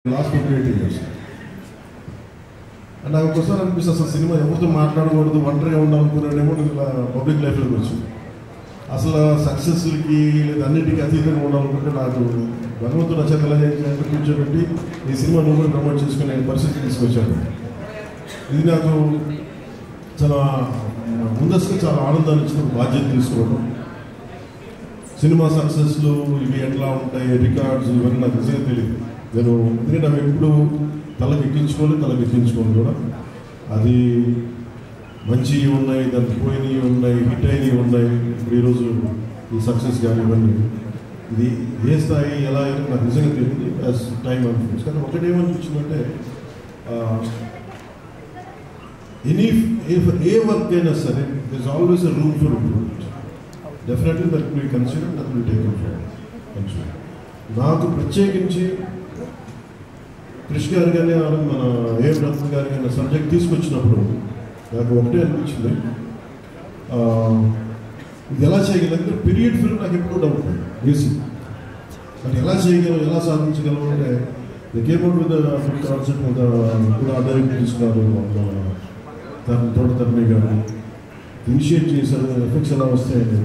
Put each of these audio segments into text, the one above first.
Last 28 years. And నాకు ఒకసారి అనిపిస్తుంది అసలు సినిమా ఎవరితో మాట్లాడకూడదు, ఒంటరిగా ఉండాలనుకున్నాడేమో ఇలా పబ్లిక్ లైఫ్లోకి వచ్చి అసలు సక్సెస్లకి లేదా అన్నిటికీ అతీతంగా ఉండాలనుకుంటే నాకు భగవంతుడు నచ్చతలా కూర్చోబెట్టి ఈ సినిమా నువ్వు కూడా ప్రమోట్ చేసుకునే పరిస్థితి తీసుకొచ్చాను. ఇది నాకు చాలా ముందస్తుగా చాలా ఆనందాన్ని ఇచ్చిన బాధ్యత తీసుకోవడం. సినిమా సక్సెస్లు ఇవి ఎట్లా ఉంటాయి, రికార్డ్స్ ఇవన్నీ నాకు నిజంగా తెలియదు. నేను ఎందుకంటే అవి ఎప్పుడు తలకెక్కించుకోను కూడా. అది మంచివి ఉన్నాయి, దానికి పోయినవి ఉన్నాయి, హిట్ అయినవి ఉన్నాయి. ఇప్పుడు ఈరోజు ఈ సక్సెస్ కానీ ఇవన్నీ ఇది ఏ స్థాయి ఎలా అయినా నాకు నిజంగా తెలియదు యాజ్ టైం అనిపించింది. కానీ ఒకటేమనిపించిందంటే ఏ వర్క్ అయినా సరే there is always a room for improvement. Definitely that will consider, that will take consider. నాకు ప్రత్యేకించి కృష్ణ గారు కానీ మన ఏ రత్న గారు కానీ సబ్జెక్ట్ తీసుకొచ్చినప్పుడు నాకు ఒకటే అనిపించింది, ఇది ఎలా చేయగలంటే పీరియడ్ ఫిల్మ్ నాకు ఎప్పుడూ డౌట్ బేసిక్ అది ఎలా చేయగలం, ఎలా సాధించగలం అంటే కేబుల్ విత్ ఫుల్ కాన్సెప్ట్ కూడా డైరెక్ట్ తీసుకున్నారు. తోట తమ్మి గారు ఇనిషియేట్ చేశారు. ఎఫెక్ట్స్ ఎలా వస్తాయని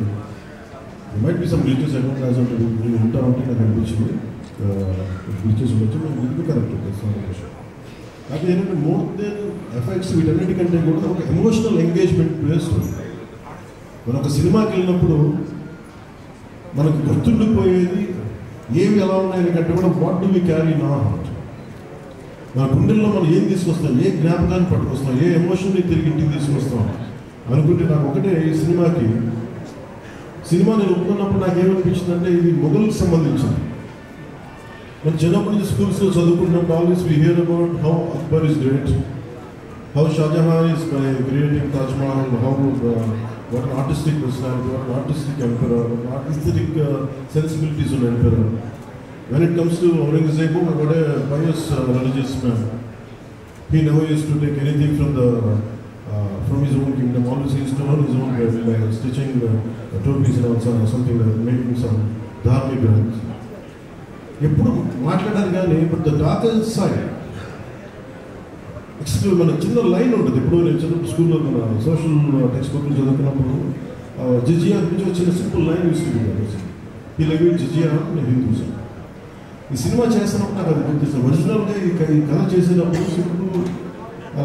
might be some religious advantage ఉంటా ఉంటే నాకు అనిపించింది. రిలీజియస్ వచ్చి మేము ముందు కరెక్ట్ అది ఏంటంటే మోర్ దెన్ ఎఫెక్ట్స్ వీటన్నిటికంటే కూడా ఒక ఎమోషనల్ ఎంగేజ్మెంట్ వేస్తుంది. మనం ఒక సినిమాకి వెళ్ళినప్పుడు మనకు గుర్తుండిపోయేది ఏవి ఎలా ఉన్నాయని కంటే కూడా what do we carry in our heart. మన గుండెల్లో మనం ఏం తీసుకొస్తాం, ఏ జ్ఞాపకాన్ని పట్టుకొస్తాం, ఏ ఎమోషన్ని తిరిగి ఇంటికి తీసుకొస్తాం అనుకుంటే నాకు ఒకటే ఈ సినిమా నేను ఒప్పుకున్నప్పుడు నాకు ఏమనిపించిందంటే ఇది మొఘల్కి సంబంధించింది. మన చిన్నప్పటి నుంచి స్కూల్స్లో చదువుకున్నప్పుడు always we hear about how Akbar is great, how Shahjahan is by creating Taj Mahal, how what an artistic personality, what an artistic emperor, what artistic sensibilities on emperor. When it comes to Aurangzeb, what a pious religious man. He never used to take anything from his own kingdom. Always he used to earn his own bread by stitching trophies and also something like making some dharmic grants. ఎప్పుడు మాట్లాడారు కానీ but the darker side మన చిన్న line ఉంటుంది. ఇప్పుడు నేను చదువు స్కూల్లో మన సోషల్ టెక్స్ట్ బుక్లు చదువుకున్నప్పుడు జిజియా గురించి ఒక చిన్న సింపుల్ లైన్ ఇస్తుంది. ఈ లైక్ జిజియా హిందూస్. ఈ సినిమా చేస్తున్నప్పుడు నాకు అది గుర్తిస్తాను. ఒరిజినల్గా ఈ కథ చేసేటప్పుడు సింపుల్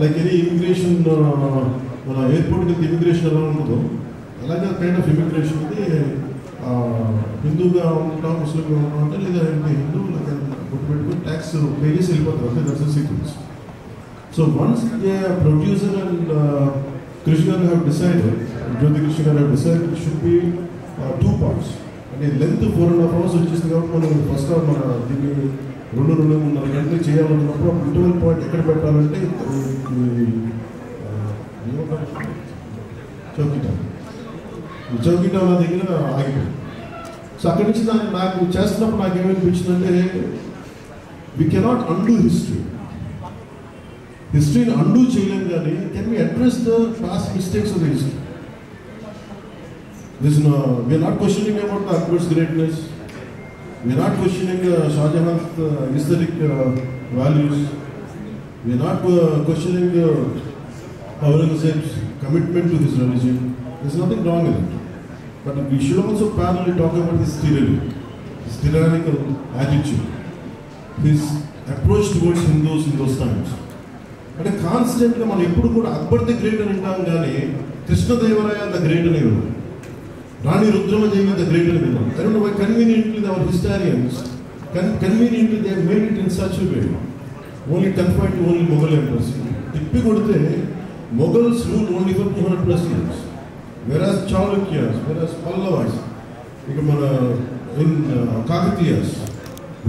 లైక్ ఎనీ ఇమిగ్రేషన్, మన ఎయిర్పోర్ట్కి వెళ్తే ఇమిగ్రేషన్ ఎలా ఉంటుందో అలాగే కైండ్ ఆఫ్ ఇమిగ్రేషన్ ఇది హిందూగా ఉంటాం, ముస్లింగా ఉంటాం అంటే లేదా హిందూ గుర్తు పెట్టుకుని ట్యాక్స్ పే చేసి వెళ్ళిపోతారు. అంటే that's the sequence. So once the producer and Krishna have decided, Jyoti Krishna have decided it should be 2 parts. And in length 4.5 hours వచ్చేసింది కాబట్టి మనం ఫస్ట్ మన దీన్ని 2.5 గంటలు చేయాలన్నప్పుడు ఇంటర్వల్ పాయింట్ ఎక్కడ పెట్టాలంటే చౌకిటా దగ్గర ఆగిపోయింది. సో అక్కడి నుంచి నాకు చేస్తున్నప్పుడు నాకు ఏమనిపించిందంటే వి కెనాట్ అండూ హిస్టరీని అండూ చేయలేం కానీ can we address the past mistakes of the history. We're not questioning about the Akbar's greatness, we're not questioning Shahjahan's historic values, we're not questioning Aurangzeb's commitment to his religion. There is nothing wrong in it. But we should also parallelly talk about his tyrannical attitude, his approach towards Hindus in those times. అంటే కాన్స్టెంట్గా మనం ఎప్పుడు కూడా Akbar the great అని వింటాం కానీ Krishnadevaraya the great అని విన్నాం, రాణి రుద్రమదేవి ద గ్రేట్ అని విన్నాం. I don't know why conveniently our historians conveniently they have made it in such a way only confined to only Mughal emperors. తిప్పి కొడితే Mughals ruled only for 200+ years, whereas Chalukyas, whereas Pallavas, ఇక మన కాకతీయాస్,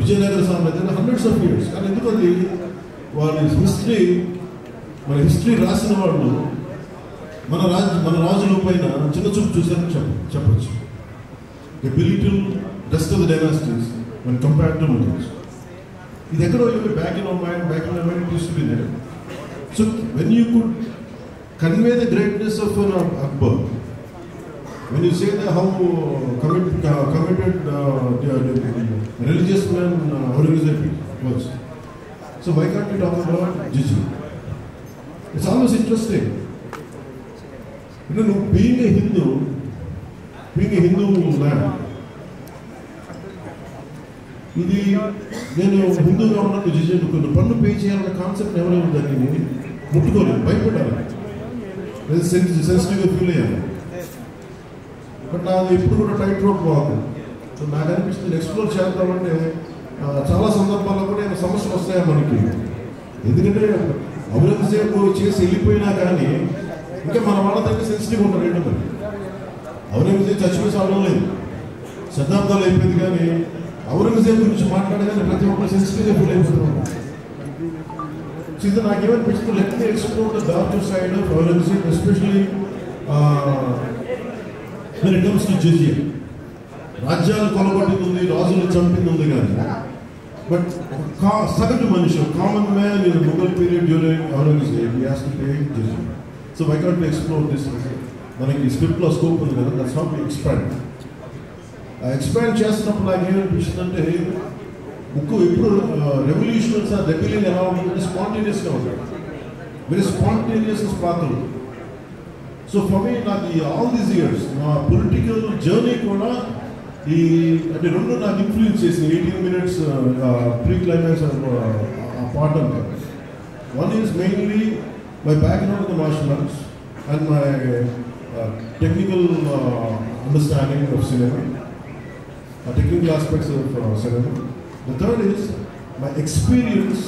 విజయనగర సామ్రాజ్యం hundreds of years. కానీ ఎందుకంటే వాళ్ళ మన history రాసిన వాళ్ళు మన రాజుల పైన చిన్న చూపు చూసారని చెప్పచ్చు. The belittle rest of the dynasties when compared to Mughals. ఇది ఎక్కడో back in our mind it used to be there. So when you could convey the greatness of Akbar, when you say that how committed religious man Aurangzeb was, So why can't we talk about Gigi? It's always interesting. You know, being a Hindu man, ఇది నేను హిందూగా ఉన్నట్టు GG అనుకున్నాను. పన్ను pay చేయాలన్న concept ఎవరైనా దాన్ని ముట్టుకోలేదు, భయపడ్డాను, సెన్సిటివ్గా ఫీల్ అయ్యాను. బట్ నాది ఎప్పుడు కూడా టైట్ రోప్ బాగు. సో నాకు అనిపిస్తుంది ఎక్స్ప్లోర్ చేద్దామంటే చాలా సందర్భాల్లో కూడా నేను సమస్యలు వస్తాయి మనకి. ఎందుకంటే ఔరంగజేబు చేసి వెళ్ళిపోయినా కానీ ఇంకా మన వాళ్ళ దగ్గర సెన్సిటివ్ ఉంటారు. ఏంటంటే ఔరంగజేబు చచ్చిపోయి అవడం లేదు, శతాబ్దాలు అయిపోయింది, కానీ ఔరంగజేబు గురించి మాట్లాడగానే ప్రతి ఒక్కరు సెన్సిటివ్గా ఫీల్ అయిపోతున్నారు. ఇది నాకేమనిపిస్తుంది, let me explore the darker side of Aurangzeb, especially when it comes to Jizya. రాజ్యాలు కొలగొట్టింది, రాజులు చంపింది ఉంది, కానీ బట్ సగటు మనిషి, common man in Mughal period during Aurangzeb he has to pay jizya. So why can't we explore this? మనకి స్క్రిప్ట్లో స్కోప్ ఉంది కదా, that's how we expand. Expand చేస్తున్నప్పుడు నాకు ఏమనిపిస్తుంది అంటే, బుక్ ఎప్పుడు రెవల్యూషన్స్ రెబిలియన్ ఎలా ఉంటుంది, స్పాంటేనియస్గా ఉంటుంది, వెరీ స్పాంటేనియస్ పాత్రలు. సో ఫర్ మీ నాకు ఆల్ దీస్ ఇయర్స్ నా పొలిటికల్ జర్నీ కూడా ఈ అంటే రెండు నాకు ఇన్ఫ్లుయెన్స్ చేసింది. 18 minutes ప్రీ క్లైమాక్స్ పార్ట్ అంతా. One is mainly my background in the martial arts and my technical understanding of cinema, technical aspects of cinema. The third is my experience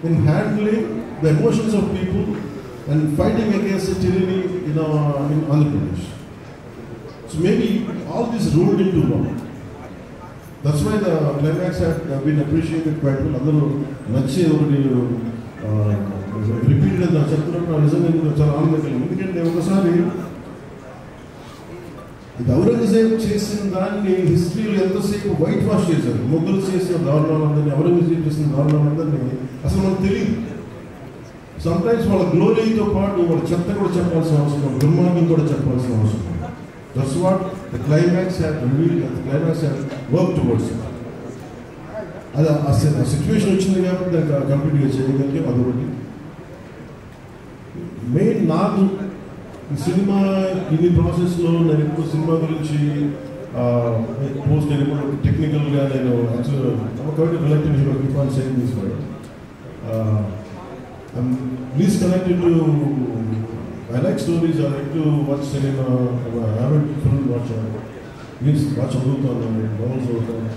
in handling the emotions of people and fighting against the tyranny in Andhra Pradesh. So maybe all this rolled into one. That's why the climax had been appreciated quite well. Andaru nachi okati repeated na chapter resonance chala aanandam. Endukante okasari ఇది ఔరంగజేబ్ చేసిన దాన్ని హిస్టరీలో ఎంతసేపు white wash చేశారు. మొఘలు చేసిన దారుణాలందరినీ, ఔరంగజేబ్ చేసిన దారుణాలందరినీ అసలు మనకు తెలియదు. సమ్టైమ్స్ వాళ్ళ గ్లోరీతో పాటు వాళ్ళ చెత్త కూడా చెప్పాల్సిన అవసరం, దుర్మార్గం కూడా చెప్పాల్సిన అవసరం. That's what the climax had revealed, the climax had work towards. అది ఆ సిచ్యువేషన్ వచ్చింది కాబట్టి దాన్ని కంప్లీట్గా చేయగలిగాం. అదొకటి మెయిన్. నాకు ఈ సినిమా ఇన్ని ప్రాసెస్లో నేను ఎప్పుడు సినిమా గురించి పోస్ట్ నేను ఎప్పుడు టెక్నికల్గా నేను యాక్చువల్గా రిలేటెడ్ హీరో కీప్ సేమ్ తీసుకోవడం. I'm least connected to, I like stories, I like to watch cinema, I haven't full watch చదువుతాను, నవల్స్ చదువుతాను,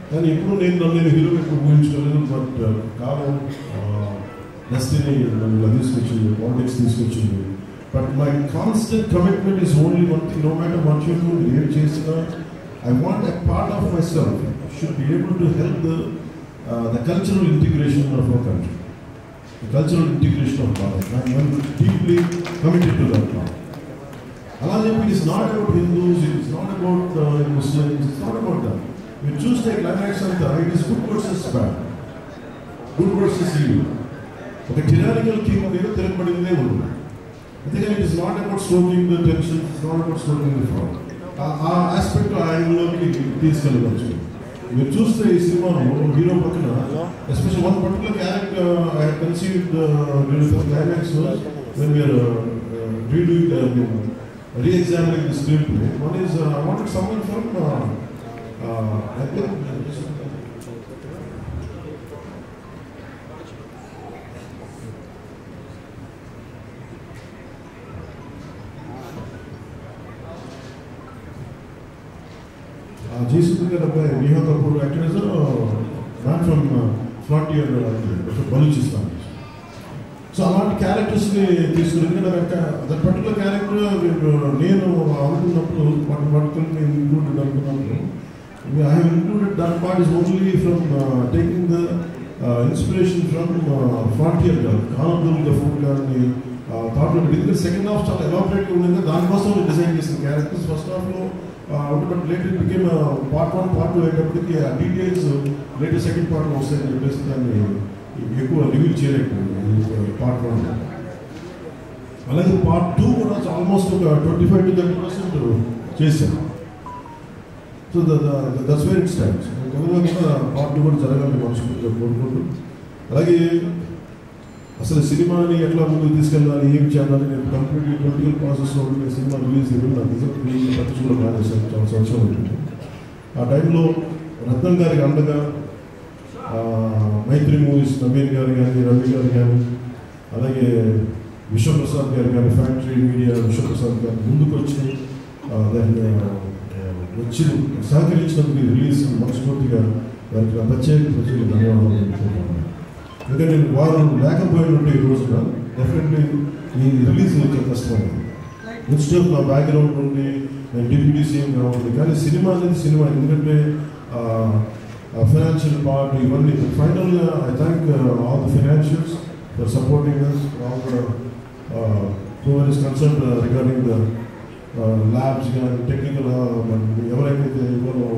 కానీ ఇప్పుడు నేను హీరో ఎక్కువ ఊహించుకోలేదు. బట్ కాలం డెస్టినీ నన్ను తీసుకొచ్చింది, పాలిటిక్స్ తీసుకొచ్చింది. But my constant commitment is only one thing, no matter what you do, ఏం చేసినా I want a part of myself should be able to help the cultural integration of our country. The cultural integration of Bharat. I am deeply committed to that now. It is not about Hindus, it is not about Muslims, it is not about that. You choose the climax of that, it is good versus bad, good versus evil. Okay, tyrannical king of the Tirupati level. It is not about stoking the tension, it is not about stoking the fraud. Aspect I will please tell you. మీరు చూస్తే ఈ సినిమాలో hero పక్కన special one particular character I have conceived during the climax when we're redoing re-examining the script. One is I wanted someone from JC గారు అబ్బాయి Neha Kapoor actor is man from frontier Baluchistan. So అలాంటి క్యారెక్టర్స్ని తీసుకుని, ఎందుకంటే దట్ పర్టికులర్ క్యారెక్టర్ నేను అనుకున్నప్పుడు పట్టుకుని included అనుకున్నప్పుడు I have included that part is only from taking the inspiration from frontier గారు, ఖాన్ గఫూర్ గారిని థాట్లో. ఎందుకంటే సెకండ్ హాఫ్ చాలా ఎలాబరేట్గా ఉండేది, దానికోసం డిజైన్ చేసిన క్యారెక్టర్స్. ఫస్ట్ హాఫ్లో but later became part 1 part 2 అయ్యేటప్పటికి ఆ డీటెయిల్స్ లేటర్ సెకండ్ పార్ట్లో వస్తాయని చెప్పేసి దాన్ని ఎక్కువ రివీల్ చేయలేకపోయింది పార్ట్ 1. అలాగే పార్ట్ 2 కూడా ఆల్మోస్ట్ ఒక 25 to 30% చేశాను. So that's where it stands. తొందరగా కూడా పార్ట్ 2 కూడా జరగాలని మనస్ఫూర్తిగా కోరుకుంటూ అలాగే అసలు సినిమాని ఎట్లా ముందుకు తీసుకెళ్ళాలి, ఏం చేయాలని నేను కంప్లీట్లీ పొలిటికల్ ప్రాసెస్లో నేను సినిమా రిలీజ్ నాకు నిజం పట్టించుకోవడం మానేశాను. చాలా సంవత్సరం ఉంటుంది. ఆ టైంలో రత్నం గారికి అండగా మైత్రి మూవీస్ నవీన్ గారు కానీ, రవి గారు కానీ, అలాగే విశ్వప్రసాద్ గారు కానీ, ఫ్యాక్టరీ మీడియా విశ్వప్రసాద్ గారు ముందుకు వచ్చి దాన్ని వచ్చి సహకరించినందుకు రిలీజ్ మనస్ఫూర్తిగా వారికి ప్రత్యేక ధన్యవాదాలు చెప్పుకుంటున్నాను. ఎందుకంటే నేను వారు లేకపోయినట్టు ఈ రోజున డెఫినెట్లీ ఈ రిలీజ్ వచ్చే కష్టమైంది. ఇన్స్టెడ్ నా బ్యాక్గ్రౌండ్ నుండి నేను డిప్యూటీ సీఎంగా ఉంది, కానీ సినిమా అనేది సినిమా. ఎందుకంటే ఫైనాన్షియల్ పార్ట్ ఇవన్నీ ఫైనల్గా I thank all the financials for supporting us, all the whoever is concerned regarding the labs కానీ టెక్నికల్ ఎవరైతే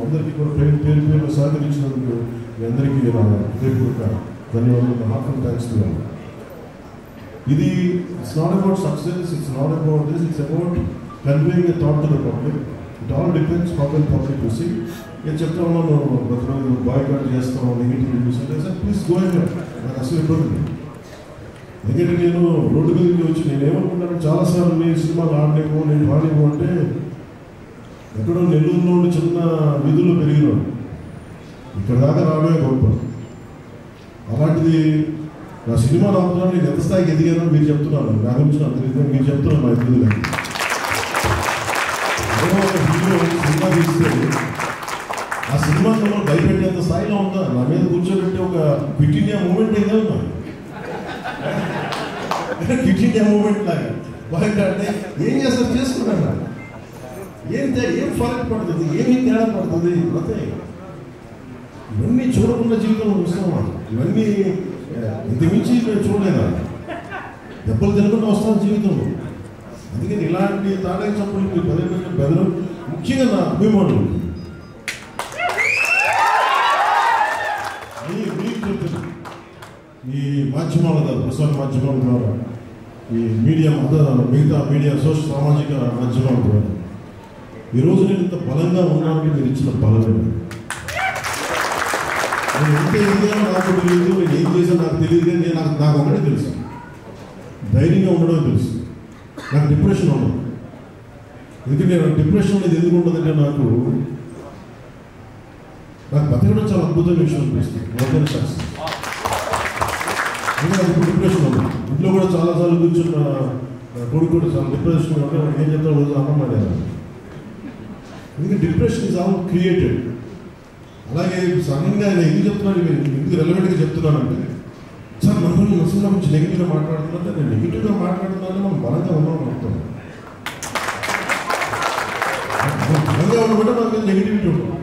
అందరికీ కూడా పేరు సహకరించినందుకు మీ అందరికీ హృదయపూర్వక ధన్యవాదాలు. Heartful thanks to you. ఇది it's not about success, it's not about this, it's about conveying a thought to the public. It all depends how can public to see. నేను చెప్తా ఉన్నాను ప్రతిరోజు బాయ్కాట్ చేస్తాను, నెగిటివ్ రివ్యూస్ అంటే sir please go ahead, నాకు అసలు ఇబ్బంది. ఎందుకంటే నేను రోడ్డు మీదకి వచ్చి నేను ఏమనుకుంటాను, చాలాసార్లు నేను సినిమాలు ఆడలేము, నేను వాడలేము అంటే ఎక్కడో నెల్లూరులో చిన్న వీధుల్లో పెరిగినాడు, ఇక్కడ దాకా రావడమే గొప్ప. అలాంటిది నా సినిమా రావడం నేను ఎంత స్థాయికి ఎదిగానో మీరు చెప్తున్నాను, నా గురించి నాకు తెలియదు, మీరు చెప్తున్నాను మా ఎదురు. హీరో సినిమా తీస్తే ఆ సినిమా భయపెట్టేంత స్థాయిలో ఉందా, నా మీద కూర్చోబెట్టి ఒక క్విట్ ఇండియా మూమెంట్ అయితే ఉన్నా, క్విట్ ఇండియా మూమెంట్ లాగా అంటే ఏం చేస్తారు చేసుకున్నాను, ఏం ఫరక్ పడుతుంది, ఏమీ తేడా పడుతుంది. అయితే ఇవన్నీ చూడకుండా జీవితంలో వస్తాం, ఇవన్నీ ఇంతకుమించి నేను చూడలేదా, దెబ్బలు తినకుండా వస్తాను జీవితంలో. అందుకని ఇలాంటి తాడే చప్పులు మీరు పదే పదే బెదరు, ముఖ్యంగా నా అభిమానులు ఈ మాధ్యమాల ద్వారా, ప్రసార మాధ్యమాల ద్వారా, ఈ మీడియా మిగతా మీడియా సామాజిక మాధ్యమాల ద్వారా ఈరోజు నేను ఇంత బలంగా ఉన్నానని మీరు ఇచ్చిన బలమే. నేను ఎంత ఎదిగానో నాకు తెలియదు, నేను ఏం చేశానో నాకు తెలియదు, కానీ నాకు ఒకటే తెలుసు, ధైర్యంగా ఉండడం తెలుసు. నాకు డిప్రెషన్ ఉండదు. ఎందుకంటే నేను డిప్రెషన్ అనేది ఎందుకు ఉండదంటే నాకు బతకడం చాలా అద్భుతమైన విషయం అనిపిస్తుంది. మొదటి సక్సెస్ ఇప్పుడు డిప్రెషన్ ఉంది. ఇంట్లో కూడా చాలాసార్లు కూర్చున్న కొడుకు కూడా చాలా డిప్రెషన్ ఉంటే ఏం చెప్తాను రోజు అన్నం అడేది. ఎందుకంటే డిప్రెషన్ ఇస్ ఆల్ క్రియేటెడ్. అలాగే సడన్గా నేను ఎందుకు చెప్తున్నాను, ఎందుకు రెలవెంట్గా చెప్తున్నానంటే సార్ మనల్ని ముస్లింల గురించి నెగిటివ్గా మాట్లాడుతున్నా, నేను నెగిటివ్గా మాట్లాడుతున్నాను, మనం బలంగా ఉన్నామని అర్థం. బలంగా ఉండబట్టే మనకి నెగిటివిటీ ఉంటుంది.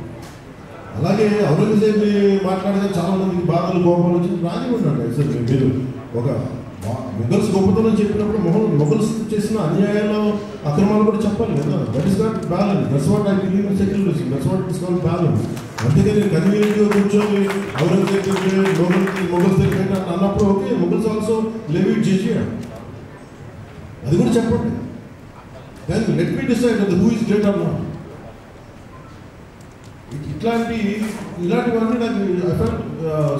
అలాగే ఔరంగజేబ్ని మాట్లాడితే చాలా మందికి బాధలు కోపాలు వచ్చి రానివ్వండి. సార్ మీరు ఒక మొఘల్స్ గొప్పతనం చెప్పినప్పుడు మొఘల్స్ చేసిన అన్యాయాలు అక్రమాలు కూడా చెప్పాలి కదా. That is not balance, that's what I believe in secularism, that's what is called balance. అంతేగాని కన్వీనియంట్గా కూర్చొని ఔరంగజేబ్ మొఘల్స్ దగ్గర అన్నప్పుడు okay, Mughals also levied jizya, అది కూడా చెప్పండి. దాన్ని let me decide who is great or not. ఇలాంటివన్నీ నాకు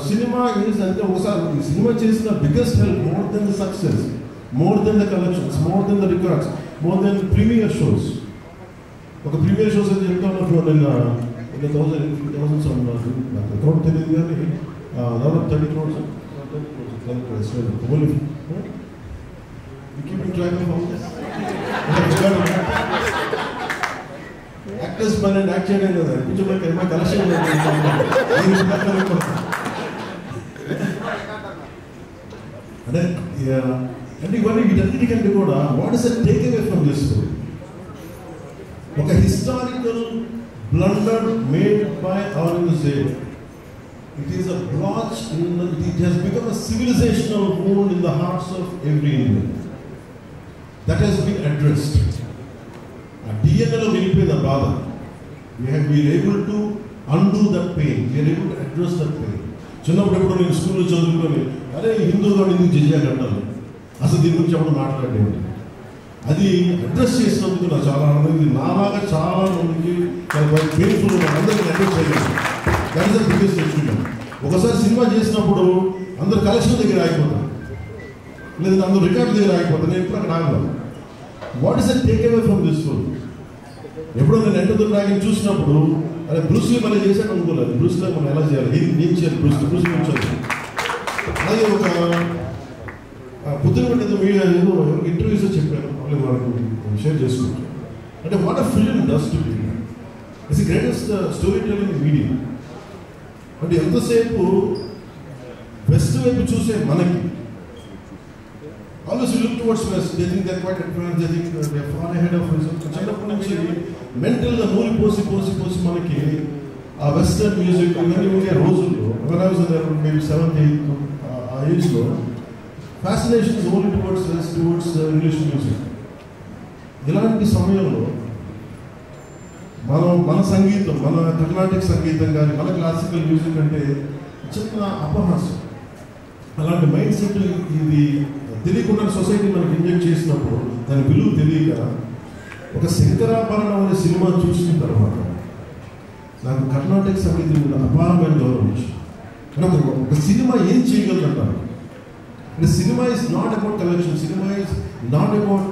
సినిమా ఈజ్ అంటే ఒకసారి సినిమా చేసిన biggest help more than the success, more than the collections, more than the records, more than premiere shows. ఒక ప్రీమియర్ షోస్ అయితే చెప్తా ఉన్నప్పుడు నిన్న 1000 ఉన్నారు, నాకు అకౌంట్ తెలియదు కానీ దాదాపు 30 crores కీపింగ్ ట్రాక్ యాక్టర్స్ పని యాక్ట్ చేయడం కదా, కూర్చోబెట్టి కలెక్షన్ అంటే ఇవన్నీ వీటన్నిటికంటే కూడా what is the take away from this story? ఒక historical blunder made by Aurangzeb. It is a blotch it has become a civilizational wound in the hearts of every Indian. That has been addressed. DNA లో వెళ్ళిపోయింది ఆ బాధ. We are able to undo that pain. We are able to address that pain. చిన్నప్పుడు ఎప్పుడు నేను స్కూల్లో చదువుకొని అరే హిందువుగా ఎందుకు జిజియా కట్టాలి, అసలు దీని గురించి ఎప్పుడు మాట్లాడేది, అది అడ్రస్ చేసినందుకు నాకు చాలా ఆనందం. ఇది నాలాగా చాలా మందికి పెయిన్ఫుల్, అందరికీ అడ్రస్ చేయాలి. That is the biggest achievement. ఒకసారి సినిమా చేసినప్పుడు అందరు కలెక్షన్ దగ్గర ఆగిపోతారు, లేదంటే అందరూ రికార్డు దగ్గర ఆగిపోతారు. నేను ఇప్పుడు అక్కడ ఆగలేదు. What is the take away from this film? ఎప్పుడో నేను ఎంటర్ ద డ్రాగన్ చూసినప్పుడు అదే బ్రూస్లీ మనం చేశాను అనుకోలేదు. బ్రూస్లో మనం ఎలా చేయాలి, ఏం చేయాలి, బ్రూస్ కూర్చోాలి. అలాగే ఒక పొద్దున ఏదో మీడియా ఏదో ఇంటర్వ్యూస్లో చెప్పాను, మళ్ళీ వాళ్ళకి షేర్ చేసుకుంటాను. అంటే what a film does to people. It's the greatest story telling in media. అంటే ఎంతసేపు వెస్ట్ వైపు చూసే మనకి always look towards west. They think they are quite advance, they think they are far ahead of us. చిన్నప్పటి నుంచి మెంటల్గా నూరి పోసి మనకి ఆ వెస్టర్న్ మ్యూజిక్ ఇవన్నీ ఉండే రోజుల్లో when I was in maybe 7th, 8th ఆ ఏజ్లో fascination is only towards English music. ఇలాంటి సమయంలో మన సంగీతం, మన కర్ణాటక సంగీతం కానీ మన క్లాసికల్ మ్యూజిక్ అంటే చిన్న అపహాసం. అలాంటి మైండ్ సెట్ ఇది తెలియకుండా సొసైటీ మనకి ఇంజెక్ట్ చేసినప్పుడు దాని విలువ తెలియక ఒక శంకరాభరణం అనే సినిమా చూసిన తర్వాత నాకు కర్ణాటక సంగీతం మీద అపారమైన గౌరవం వచ్చింది. ఒక సినిమా ఏం చేయగలదంటారు అంటే cinema is not about collection, cinema is not about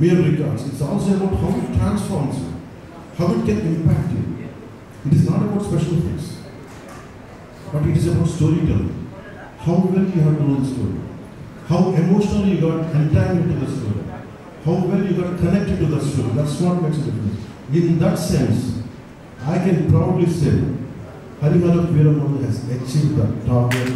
mere records. It's also about how it transforms you, how it can impact you. It is not about special effects, but it is about storytelling. How well you have told the story, how emotionally you got entangled into the story, how well you got connected to the story. That's what makes a difference. In that sense, I can proudly say Hariharan Veeramallu has achieved the target.